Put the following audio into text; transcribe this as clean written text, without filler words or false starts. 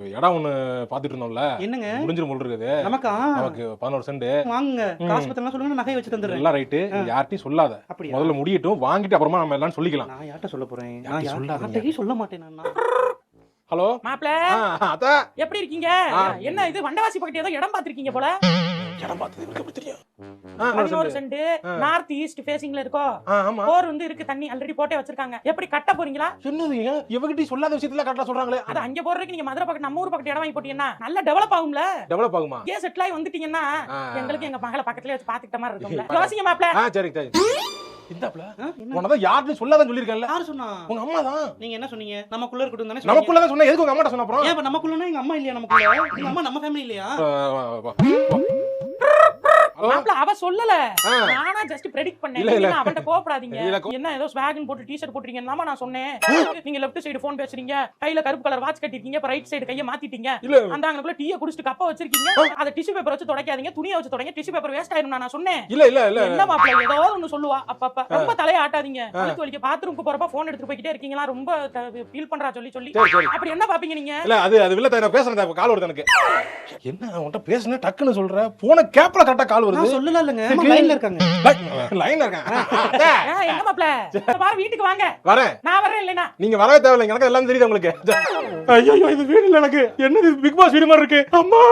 இடம் ஒண்ணு பாத்துட்டு இருந்தோம்ல. என்னங்க முடிஞ்சிரும் போல இருக்குது. நமக்கா நமக்கு 11 சென்ட். வாங்குங்க. காசு பத்தலாம் சொல்லுங்க, நகையை வச்சு தந்துடுறேன். எல்லாம் ரைட்டு. யார்ட்டையும் சொல்லாத. அப்படியா? முதல்ல முடியட்டும், வாங்கிட்டு அப்புறமா நம்ம எல்லாம் சொல்லிக்கலாம். நான் யார்ட்ட சொல்ல போறேன்? யார்ட்டையும் நான் சொல்லாதீங்க. யார்ட்டையும் சொல்ல மாட்டேன் நான். ஹலோ மாப்ள அத்தா. எப்படி இருக்கீங்க? என்ன இது வண்டவாசி பக்கத்துல ஏதோ இடம் பாத்திருக்கீங்க போல. இடம் பார்த்தது எனக்கு எப்படி தெரியும்? 11 சென்ட் நார்த் ஈஸ்ட் ஃபேசிங்ல இருக்கோ. ஆமா. போர் வந்து இருக்கு, தண்ணி ஆல்ரெடி போட்டே வச்சிருக்காங்க. எப்படி கட்ட போறீங்களா? என்னது இவகிட்ட சொல்லாத விஷயத்துல கரெக்டா சொல்றாங்களே. அது அங்க போறதுக்கு நீங்க மதுரை பக்கம் நம்ம ஊர் பக்கத்து இடம் வாங்கி போட்டீங்கன்னா நல்லா டெவலப் ஆகும்ல. டெவலப் ஆகுமா? இங்கே செட்டில் ஆகி வந்துட்டீங்கன்னா எங்களுக்கு எங்க மகளை பக்கத்துலயே வச்சு பாத்துக்கிட்ட மாதிரி இருக்கும்ல. யோசிங்க மாப்ள. சரி சரி. இந்தாப்ல உனதான் யார்ட்டையும் சொல்லாதன்னு சொல்லிருக்கேன்ல. யாரு சொன்னா? உங்க அம்மா தான். நீங்க என்ன சொன்னீங்க? நமக்குள்ள இருக்கட்டும் தானே சொன்னீங்க. நமக்குள்ள தான் சொன்னா எதுக்கு உங்க அம்மாட்ட சொன்ன அப்புறம்? ஏன் இப்ப நமக்குள்ளனா எங்க அம்மா இல்லையா நமக்குள்ள? எங்க அம்மா நம்ம ஃபேமிலி இல்லையா? மாப்ள அவ சொல்லல, நானா ஜஸ்ட் பிரெடிக்ட் பண்ணேன். இல்ல, இல்ல. நீங்க அவன்ட்ட கோவப்படாதீங்க. இல்ல, என்ன ஏதோ ஸ்வாகன் போட்டு டி-ஷர்ட் போட்டுறீங்கன்னு நான் சொன்னேன். நீங்க லெஃப்ட் சைடு போன் பேசுறீங்க, கையில கருப்பு கலர் வாட்ச் கட்டிருக்கீங்க, அப்புறம் ரைட் சைடு கைய மாத்திட்டீங்க. இல்ல. அந்த அங்கக்குள்ள டீயை குடிச்சிட்டு கப்ப வச்சிருக்கீங்க. அத டிஷ்யூ பேப்பர் வச்சு துடைக்காதீங்க, துணியை வச்சு துடைங்க, டிஷ்யூ பேப்பர் வேஸ்ட் ஆயிரும் நான் சொன்னேன். இல்ல இல்ல இல்ல. என்ன மாப்ள ஏதோ ஒன்னு சொல்லுவா அப்பப்ப. ரொம்ப தலைய ஆட்டாதீங்க. வலிக்கு வலிக்க பாத்ரூம்க்கு போறப்ப போன் எடுத்து போயிட்டே இருக்கீங்களா? ரொம்ப ஃபீல் பண்றா சொல்லி சொல்லி. சரி. அப்படி என்ன பாப்பீங்க நீங்க? இல்ல அது இல்ல நான் பேசுறேன். கால் வருது எனக்கு. என்ன உன்கிட்ட பேசுனே டக்குன்னு சொல்ற. போன கேப்ல கரெக்டா கால் வருது. நான் சொல்லல இல்லங்க. அம்மா லைன்ல இருக்காங்க. லைன்ல இருக்கேன். எங்க மாப்ள? வார வீட்டுக்கு வாங்க. வரேன். நான் வரேன் இல்லனா. நீங்க வரவே தேவையில்லை. எனக்கு எல்லாம் தெரியுது உங்களுக்கு. ஐயோ இது வீடு இல்ல எனக்கு. என்னது பிக் பாஸ் வீடு மாதிரி இருக்கு. அம்மா.